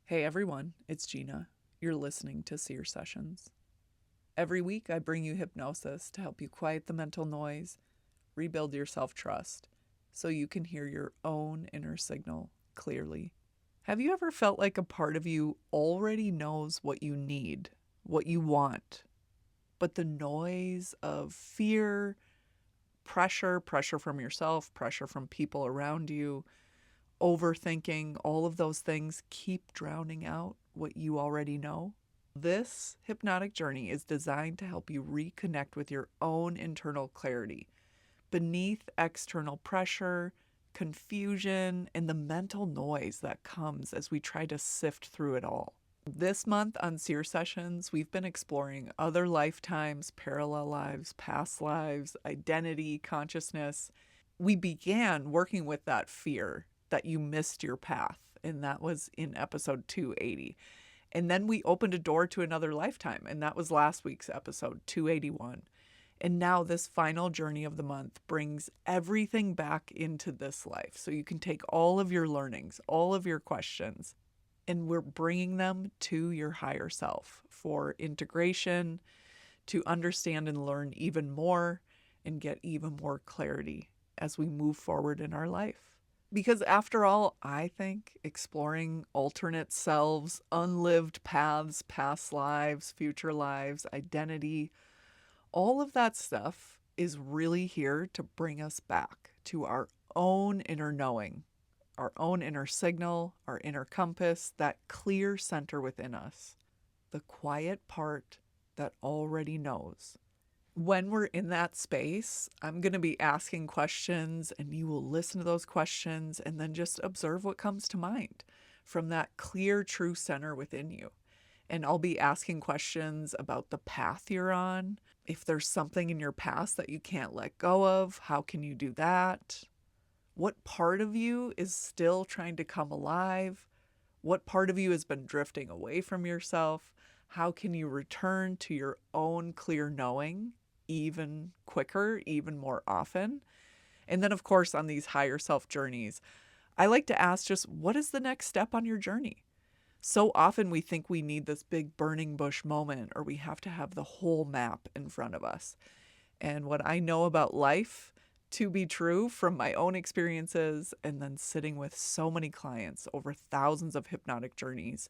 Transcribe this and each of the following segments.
Hey everyone, it's Gina. You're listening to Seer Sessions. Every week I bring you hypnosis to help you quiet the mental noise, rebuild your self-trust, so you can hear your own inner signal clearly. Have you ever felt like a part of you already knows what you need, what you want, but the noise of fear, pressure from yourself, pressure from people around you, overthinking, all of those things keep drowning out what you already know? This hypnotic journey is designed to help you reconnect with your own internal clarity beneath external pressure, confusion, and the mental noise that comes as we try to sift through it all. This month on Seer Sessions, we've been exploring other lifetimes, parallel lives, past lives, identity, consciousness. We began working with that fear that you missed your path, and that was in episode 280. And then we opened a door to another lifetime, and that was last week's episode 281. And now this final journey of the month brings everything back into this life. So you can take all of your learnings, all of your questions, and we're bringing them to your higher self for integration, to understand and learn even more and get even more clarity as we move forward in our life. Because after all, I think exploring alternate selves, unlived paths, past lives, future lives, identity, all of that stuff is really here to bring us back to our own inner knowing, our own inner signal, our inner compass, that clear center within us, the quiet part that already knows. When we're in that space, I'm going to be asking questions and you will listen to those questions and then just observe what comes to mind from that clear, true center within you. And I'll be asking questions about the path you're on. If there's something in your past that you can't let go of, how can you do that? What part of you is still trying to come alive? What part of you has been drifting away from yourself? How can you return to your own clear knowing even quicker, even more often? And then, of course, on these higher self journeys, I like to ask just what is the next step on your journey? So often we think we need this big burning bush moment or we have to have the whole map in front of us. And what I know about life to be true from my own experiences and then sitting with so many clients over thousands of hypnotic journeys,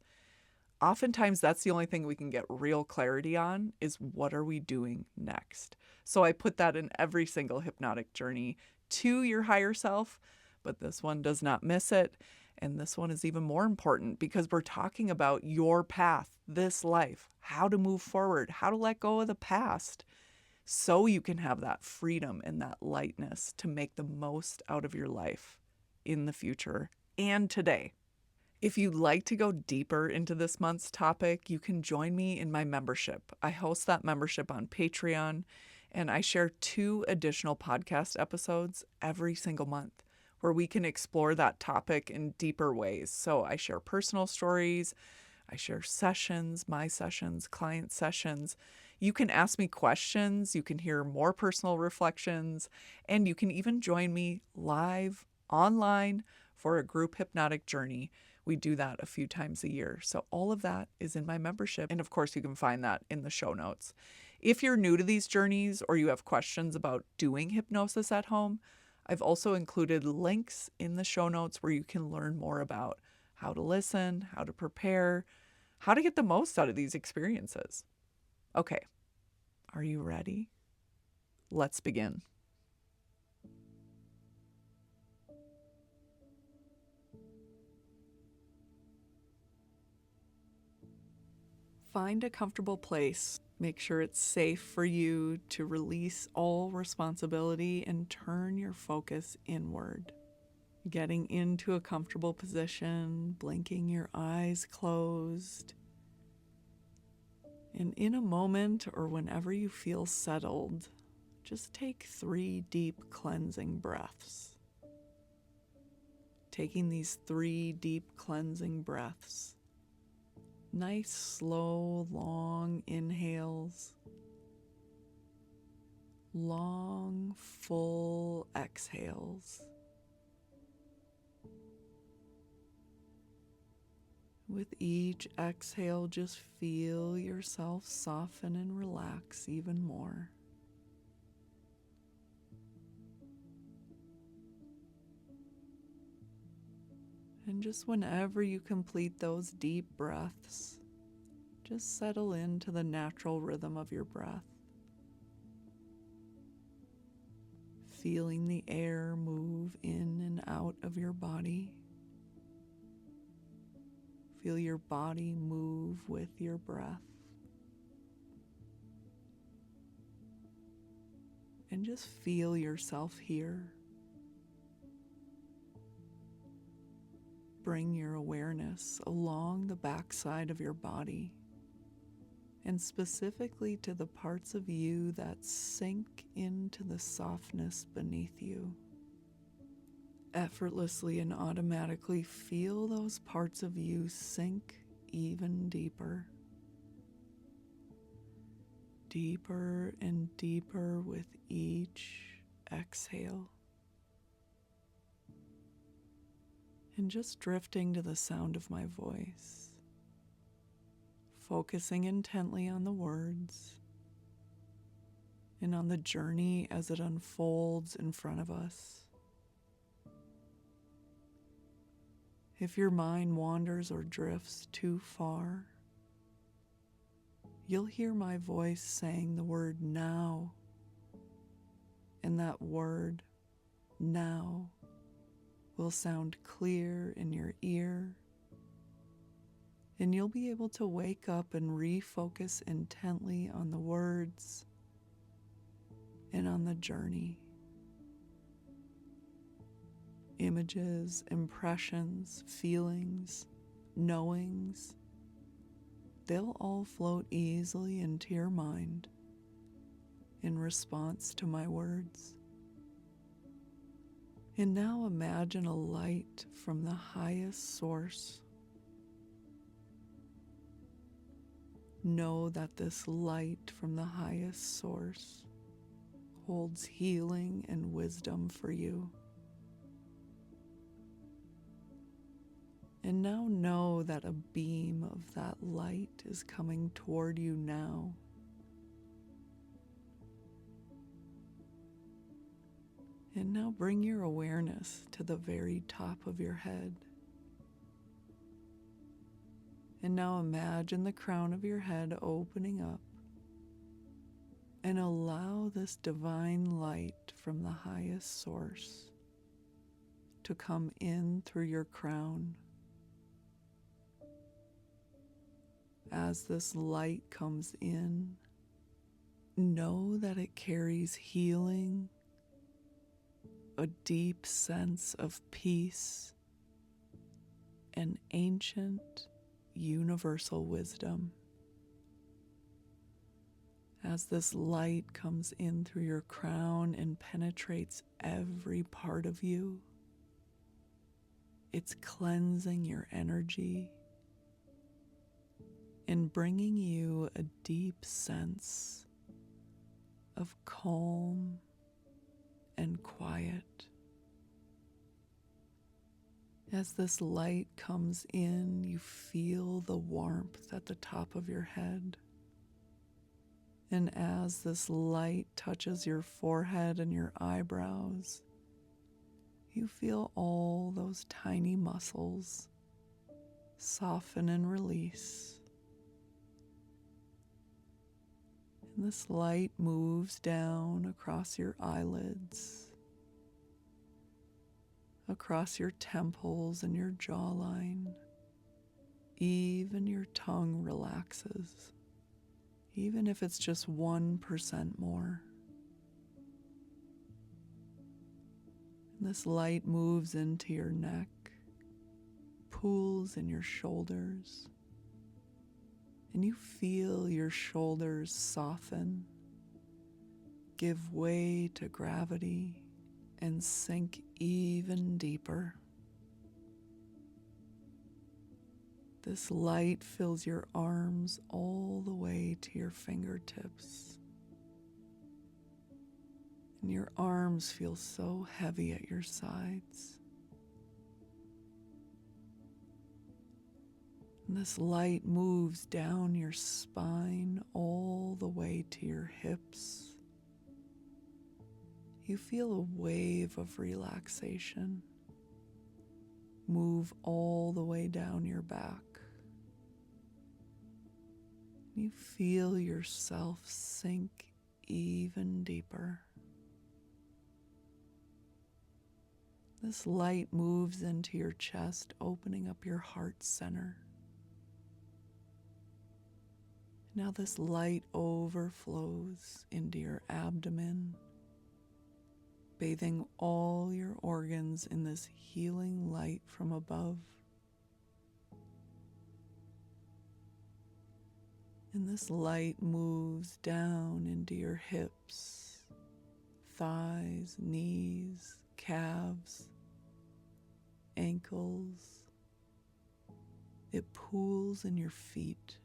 oftentimes that's the only thing we can get real clarity on is what are we doing next? So I put that in every single hypnotic journey to your higher self, but this one does not miss it. And this one is even more important because we're talking about your path, this life, how to move forward, how to let go of the past so you can have that freedom and that lightness to make the most out of your life in the future and today. If you'd like to go deeper into this month's topic, you can join me in my membership. I host that membership on Patreon, and I share 2 additional podcast episodes every single month where we can explore that topic in deeper ways. So I share personal stories, I share sessions, my sessions, client sessions. You can ask me questions, you can hear more personal reflections, and you can even join me live online for a group hypnotic journey. We do that a few times a year. So all of that is in my membership. And of course, you can find that in the show notes. If you're new to these journeys or you have questions about doing hypnosis at home, I've also included links in the show notes where you can learn more about how to listen, how to prepare, how to get the most out of these experiences. Okay, are you ready? Let's begin. Find a comfortable place. Make sure it's safe for you to release all responsibility and turn your focus inward. Getting into a comfortable position, blinking your eyes closed. And in a moment or whenever you feel settled, just take 3 deep cleansing breaths. Taking these 3 deep cleansing breaths. Nice, slow, long inhales. Long, full exhales. With each exhale, just feel yourself soften and relax even more. And just whenever you complete those deep breaths, just settle into the natural rhythm of your breath. Feeling the air move in and out of your body. Feel your body move with your breath. And just feel yourself here. Bring your awareness along the backside of your body, and specifically to the parts of you that sink into the softness beneath you. Effortlessly and automatically feel those parts of you sink even deeper. Deeper and deeper with each exhale. And just drifting to the sound of my voice, focusing intently on the words and on the journey as it unfolds in front of us. If your mind wanders or drifts too far, you'll hear my voice saying the word now, and that word now will sound clear in your ear, and you'll be able to wake up and refocus intently on the words and on the journey. Images, impressions, feelings, knowings, they'll all float easily into your mind in response to my words. And now imagine a light from the highest source. Know that this light from the highest source holds healing and wisdom for you. And now know that a beam of that light is coming toward you now. And now bring your awareness to the very top of your head. And now imagine the crown of your head opening up, and allow this divine light from the highest source to come in through your crown. As this light comes in, know that it carries healing, a deep sense of peace, and ancient universal wisdom. As this light comes in through your crown and penetrates every part of you, it's cleansing your energy and bringing you a deep sense of calm and quiet. As this light comes in, you feel the warmth at the top of your head. And as this light touches your forehead and your eyebrows, you feel all those tiny muscles soften and release. And this light moves down across your eyelids, across your temples and your jawline. Even your tongue relaxes, even if it's just 1% more. And this light moves into your neck, pools in your shoulders, and you feel your shoulders soften, give way to gravity, and sink even deeper. This light fills your arms all the way to your fingertips. And your arms feel so heavy at your sides. And this light moves down your spine all the way to your hips. You feel a wave of relaxation move all the way down your back. You feel yourself sink even deeper. This light moves into your chest, opening up your heart center. Now this light overflows into your abdomen, bathing all your organs in this healing light from above. And this light moves down into your hips, thighs, knees, calves, ankles. It pools in your feet.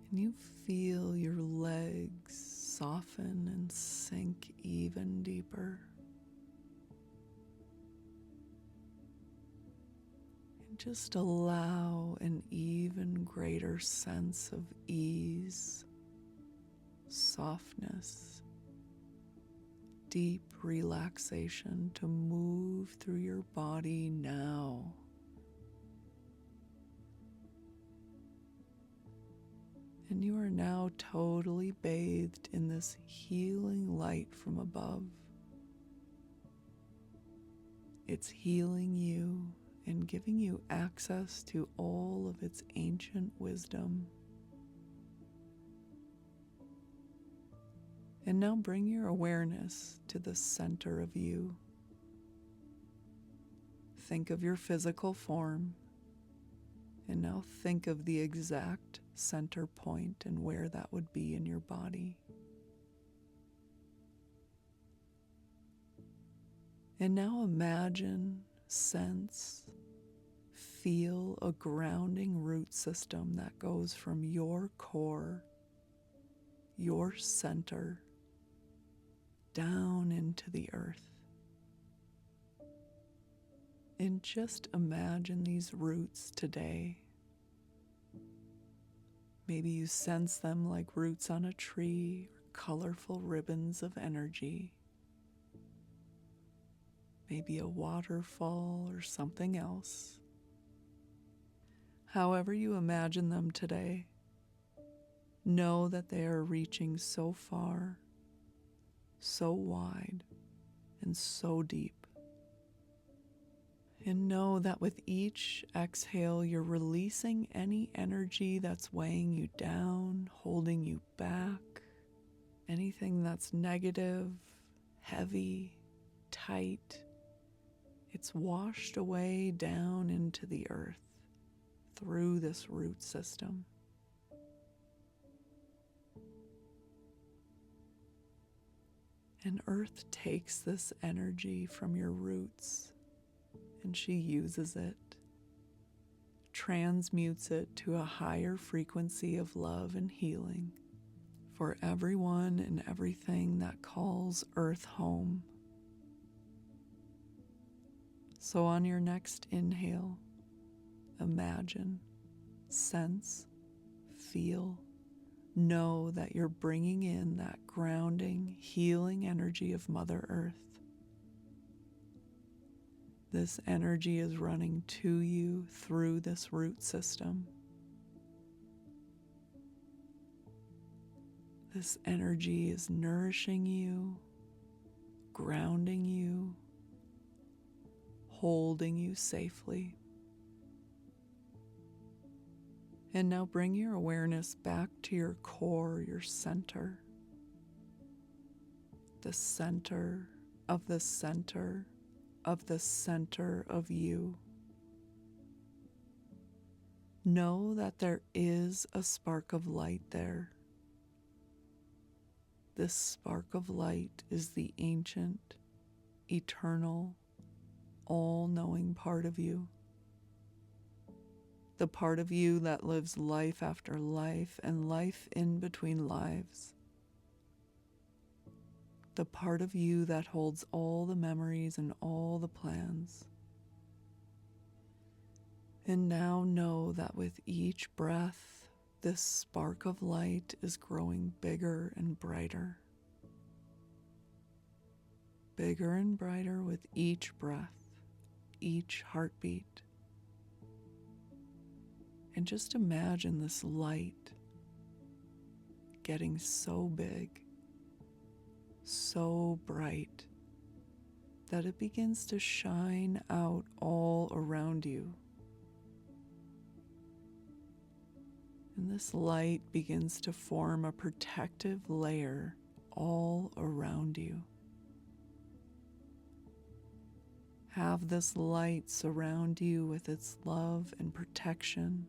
And you feel your legs soften and sink even deeper. And just allow an even greater sense of ease, softness, deep relaxation to move through your body now. And you are now totally bathed in this healing light from above. It's healing you and giving you access to all of its ancient wisdom. And now bring your awareness to the center of you. Think of your physical form, and now think of the exact center point and where that would be in your body. And now imagine, sense, feel a grounding root system that goes from your core, your center, down into the earth. And just imagine these roots today. Maybe you sense them like roots on a tree or colorful ribbons of energy. Maybe a waterfall or something else. However you imagine them today, know that they are reaching so far, so wide, and so deep. And know that with each exhale, you're releasing any energy that's weighing you down, holding you back, anything that's negative, heavy, tight. It's washed away down into the earth through this root system. And earth takes this energy from your roots, and she uses it, transmutes it to a higher frequency of love and healing for everyone and everything that calls Earth home. So on your next inhale, imagine, sense, feel, know that you're bringing in that grounding, healing energy of Mother Earth. This energy is running to you through this root system. This energy is nourishing you, grounding you, holding you safely. And now bring your awareness back to your core, your center. The center of the center of the center of you. Know that there is a spark of light there. This spark of light is the ancient, eternal, all-knowing part of you. The part of you that lives life after life and life in between lives. The part of you that holds all the memories and all the plans. And now know that with each breath, this spark of light is growing bigger and brighter. Bigger and brighter with each breath, each heartbeat. And just imagine this light getting so big, so bright, that it begins to shine out all around you. And this light begins to form a protective layer all around you. Have this light surround you with its love and protection.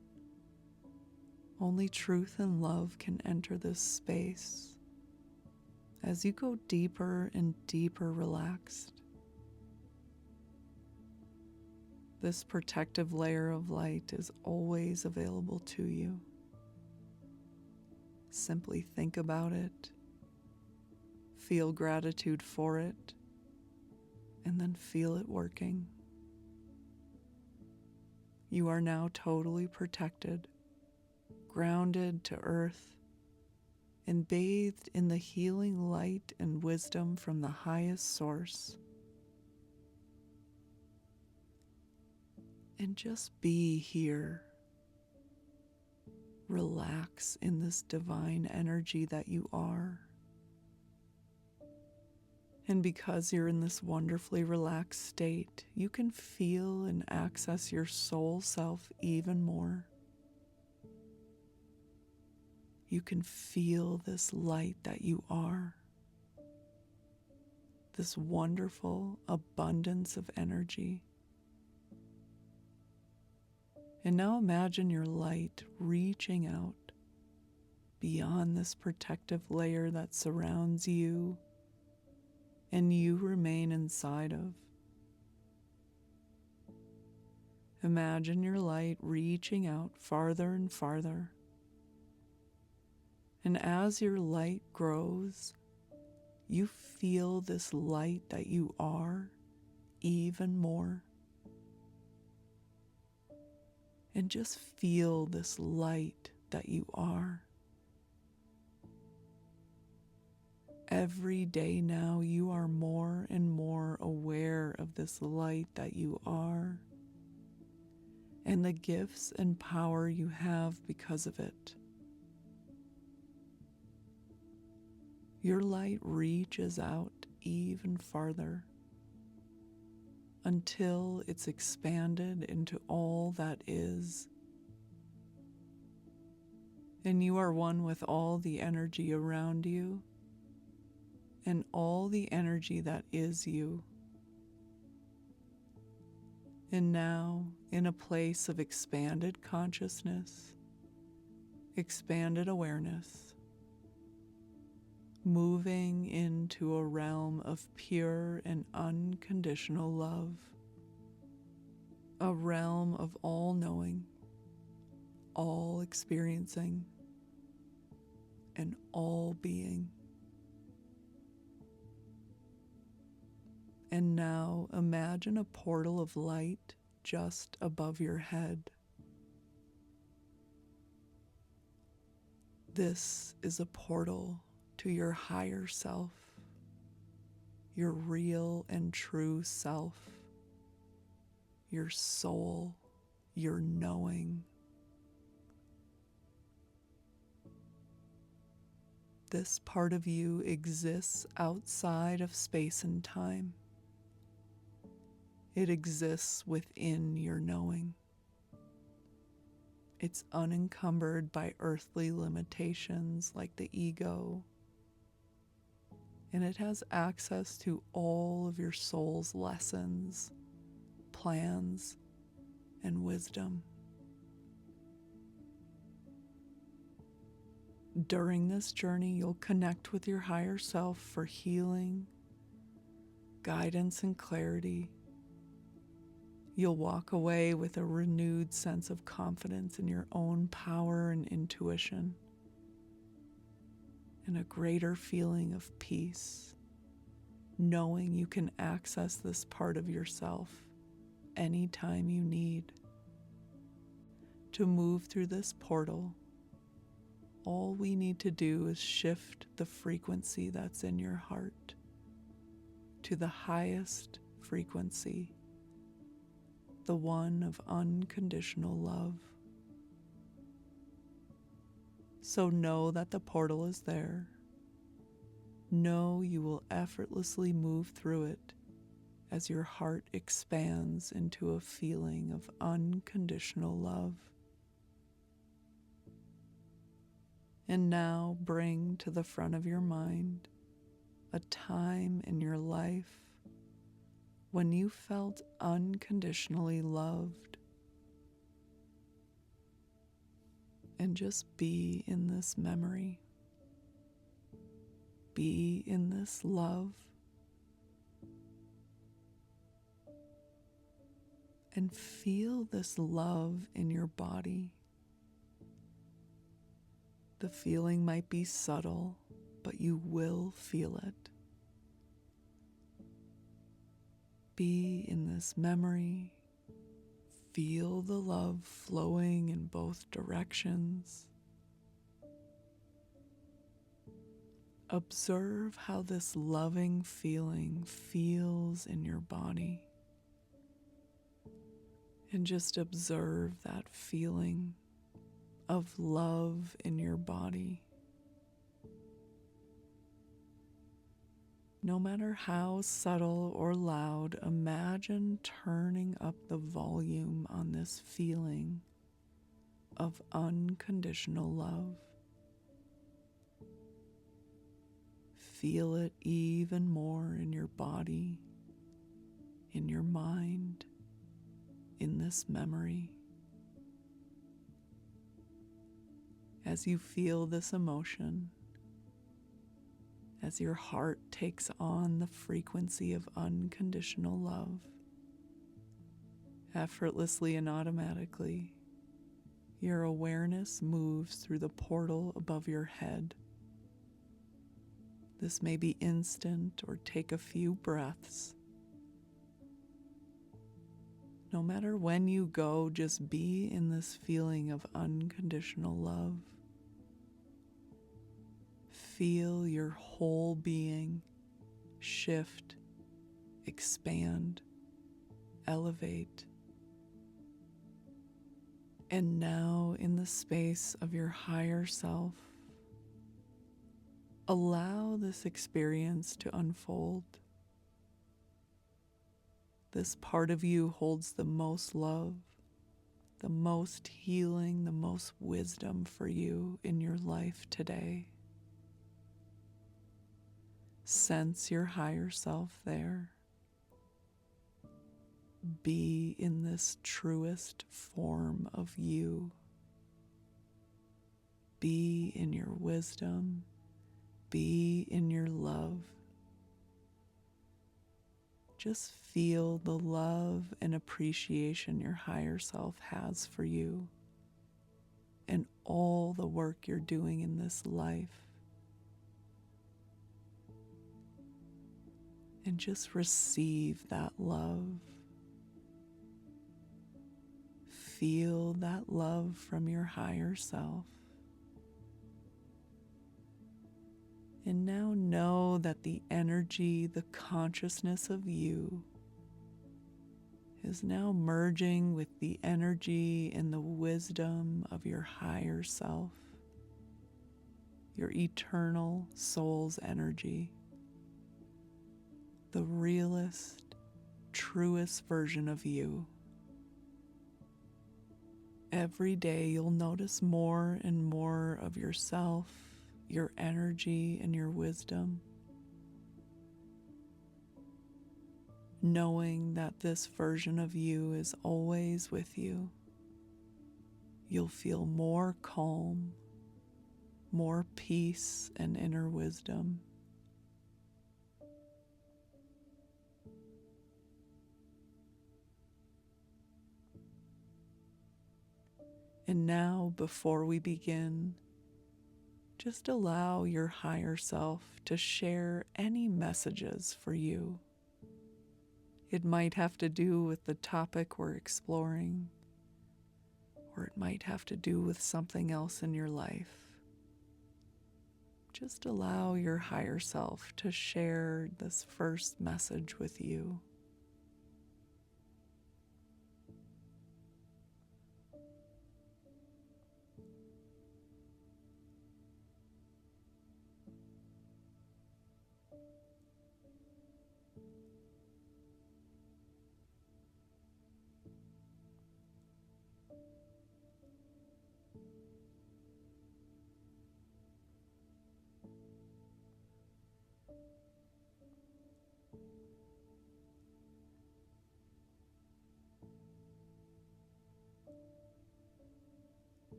Only truth and love can enter this space. As you go deeper and deeper relaxed, this protective layer of light is always available to you. Simply think about it, feel gratitude for it, and then feel it working. You are now totally protected, grounded to earth, and bathed in the healing light and wisdom from the highest source. And just be here. Relax in this divine energy that you are. And because you're in this wonderfully relaxed state, you can feel and access your soul self even more. You can feel this light that you are, this wonderful abundance of energy. And now imagine your light reaching out beyond this protective layer that surrounds you and you remain inside of. Imagine your light reaching out farther and farther. And as your light grows, you feel this light that you are even more. And just feel this light that you are. Every day now you are more and more aware of this light that you are and the gifts and power you have because of it. Your light reaches out even farther until it's expanded into all that is. And you are one with all the energy around you and all the energy that is you. And now, in a place of expanded consciousness, expanded awareness, moving into a realm of pure and unconditional love, a realm of all knowing, all experiencing, and all being. And now imagine a portal of light just above your head. This is a portal to your higher self, your real and true self, your soul, your knowing. This part of you exists outside of space and time. It exists within your knowing. It's unencumbered by earthly limitations like the ego, and it has access to all of your soul's lessons, plans, and wisdom. During this journey, you'll connect with your higher self for healing, guidance, and clarity. You'll walk away with a renewed sense of confidence in your own power and intuition, and a greater feeling of peace, knowing you can access this part of yourself anytime you need. To move through this portal, all we need to do is shift the frequency that's in your heart to the highest frequency, the one of unconditional love. So know that the portal is there. Know you will effortlessly move through it as your heart expands into a feeling of unconditional love. And now bring to the front of your mind a time in your life when you felt unconditionally loved. And just be in this memory. Be in this love. And feel this love in your body. The feeling might be subtle, but you will feel it. Be in this memory. Feel the love flowing in both directions. Observe how this loving feeling feels in your body. And just observe that feeling of love in your body. No matter how subtle or loud, imagine turning up the volume on this feeling of unconditional love. Feel it even more in your body, in your mind, in this memory. As you feel this emotion, as your heart takes on the frequency of unconditional love, effortlessly and automatically, your awareness moves through the portal above your head. This may be instant or take a few breaths. No matter when you go, just be in this feeling of unconditional love. Feel your whole being shift, expand, elevate. And now, in the space of your higher self, allow this experience to unfold. This part of you holds the most love, the most healing, the most wisdom for you in your life today. Sense your higher self there. Be in this truest form of you. Be in your wisdom. Be in your love. Just feel the love and appreciation your higher self has for you and all the work you're doing in this life. And just receive that love. Feel that love from your higher self. And now know that the energy, the consciousness of you is now merging with the energy and the wisdom of your higher self, your eternal soul's energy, the realest, truest version of you. Every day you'll notice more and more of yourself, your energy, and your wisdom, knowing that this version of you is always with you. You'll feel more calm, more peace and inner wisdom. And now, before we begin, just allow your higher self to share any messages for you. It might have to do with the topic we're exploring, or it might have to do with something else in your life. Just allow your higher self to share this first message with you.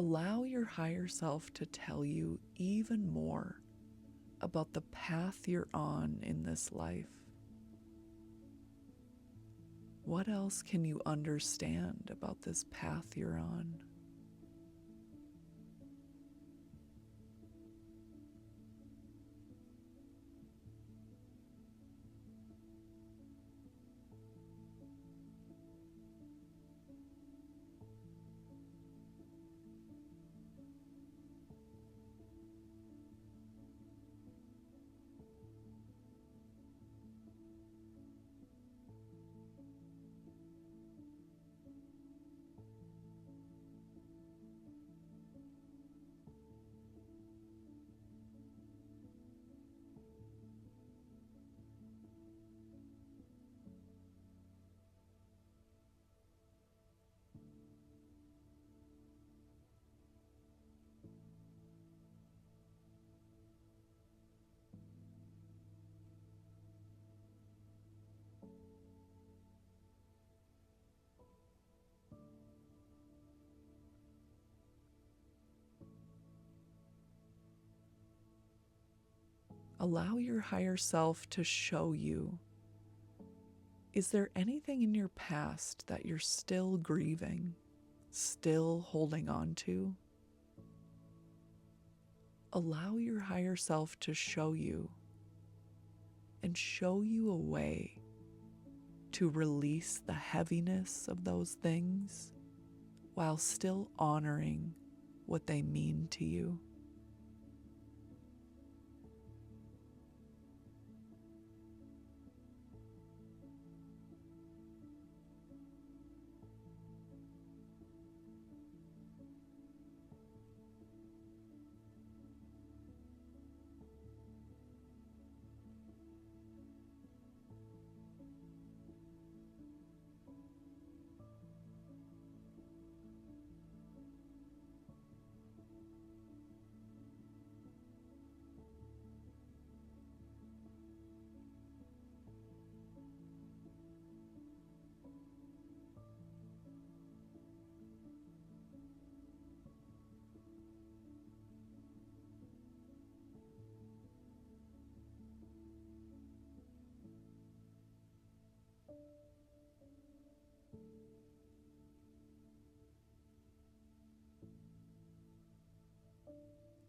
Allow your higher self to tell you even more about the path you're on in this life. What else can you understand about this path you're on? Allow your higher self to show you. Is there anything in your past that you're still grieving, still holding on to? Allow your higher self to show you and show you a way to release the heaviness of those things while still honoring what they mean to you.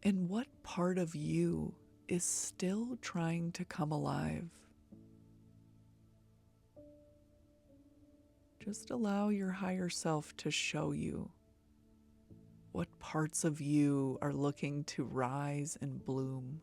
And what part of you is still trying to come alive? Just allow your higher self to show you what parts of you are looking to rise and bloom.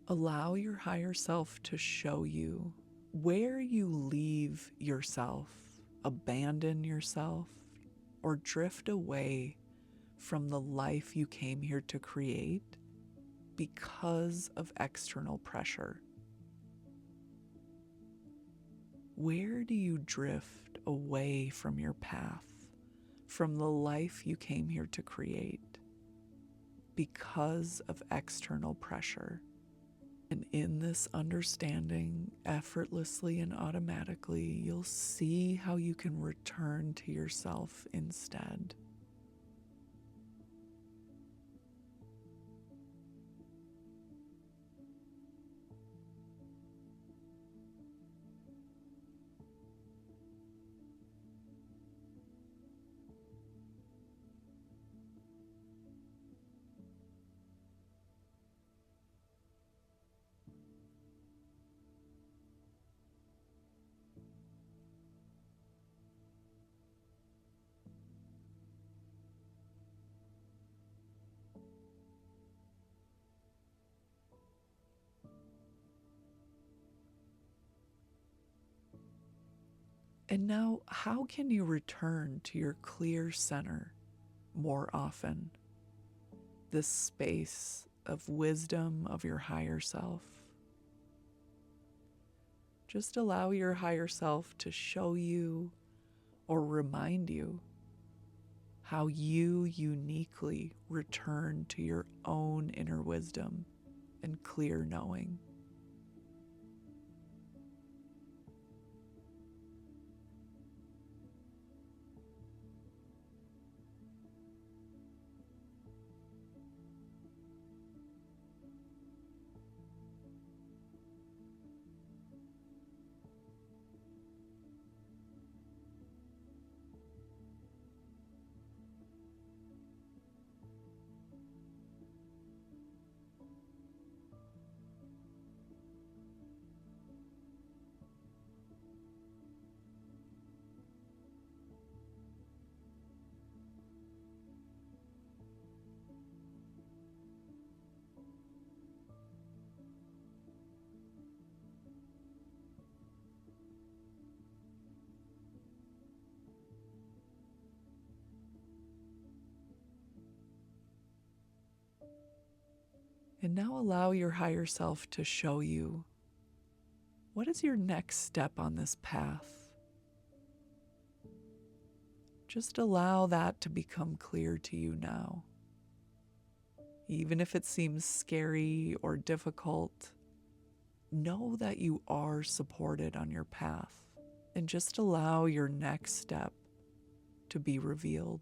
Allow your higher self to show you where you leave yourself, abandon yourself, or drift away from the life you came here to create because of external pressure. Where do you drift away from your path, from the life you came here to create because of external pressure? And in this understanding, effortlessly and automatically, you'll see how you can return to yourself instead. And now, how can you return to your clear center more often? This space of wisdom of your higher self. Just allow your higher self to show you or remind you how you uniquely return to your own inner wisdom and clear knowing. And now allow your higher self to show you what is your next step on this path. Just allow that to become clear to you now. Even if it seems scary or difficult, know that you are supported on your path, and just allow your next step to be revealed.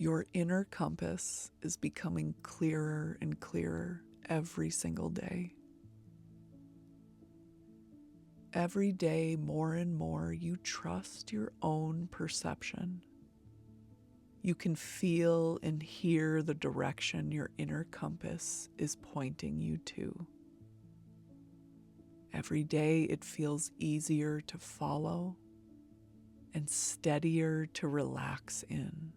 Your inner compass is becoming clearer and clearer every single day. Every day, more and more, you trust your own perception. You can feel and hear the direction your inner compass is pointing you to. Every day, it feels easier to follow and steadier to relax in.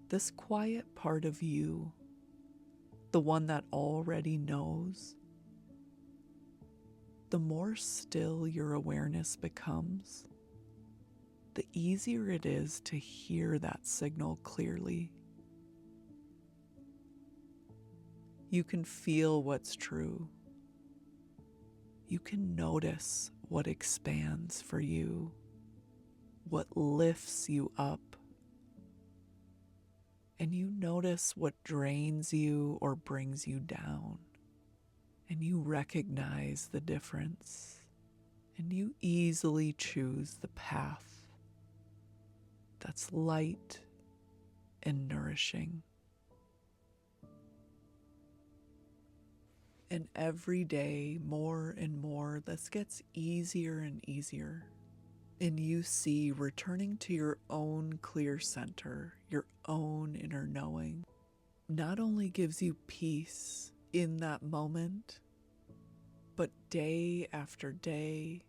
This quiet part of you, the one that already knows, the more still your awareness becomes, the easier it is to hear that signal clearly. You can feel what's true you can notice what expands for you, what lifts you up, and you notice what drains you or brings you down, and you recognize the difference, and you easily choose the path that's light and nourishing. And every day, more and more, this gets easier and easier. And you see returning to your own clear center, your own inner knowing, not only gives you peace in that moment, but day after day,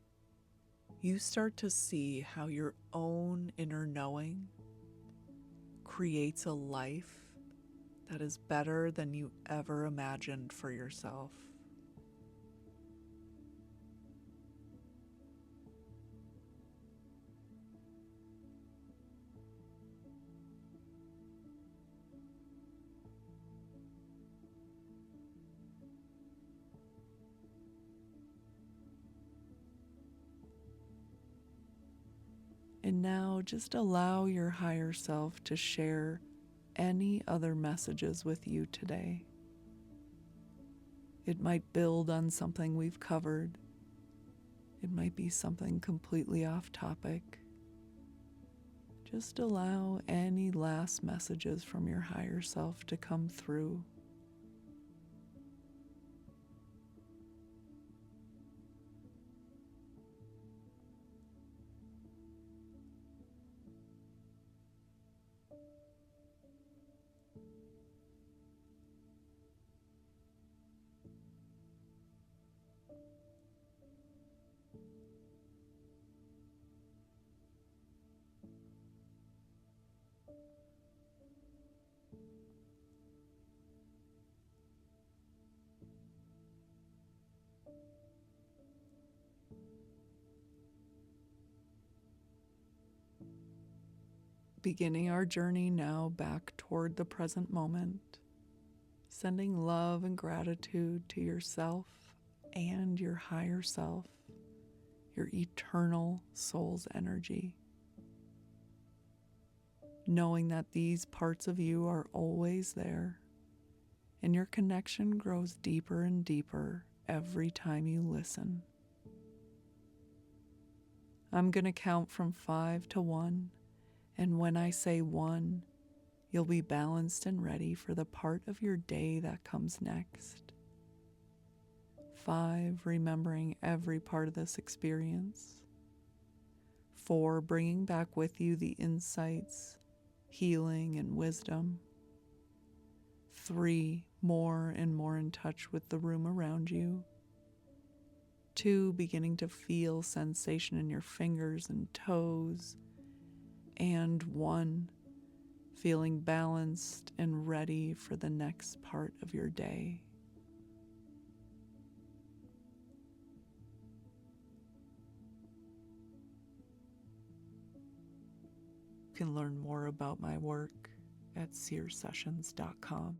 you start to see how your own inner knowing creates a life that is better than you ever imagined for yourself. And now just allow your higher self to share any other messages with you today. It might build on something we've covered. It might be something completely off topic. Just allow any last messages from your higher self to come through. Beginning our journey now back toward the present moment, sending love and gratitude to yourself and your higher self, your eternal soul's energy. Knowing that these parts of you are always there, and your connection grows deeper and deeper every time you listen. I'm going to count from 5 to 1, and when I say 1, you'll be balanced and ready for the part of your day that comes next. 5, remembering every part of this experience. 4, bringing back with you the insights, healing, and wisdom. 3, more and more in touch with the room around you. 2, beginning to feel sensation in your fingers and toes. And 1, feeling balanced and ready for the next part of your day. You can learn more about my work at seersessions.com.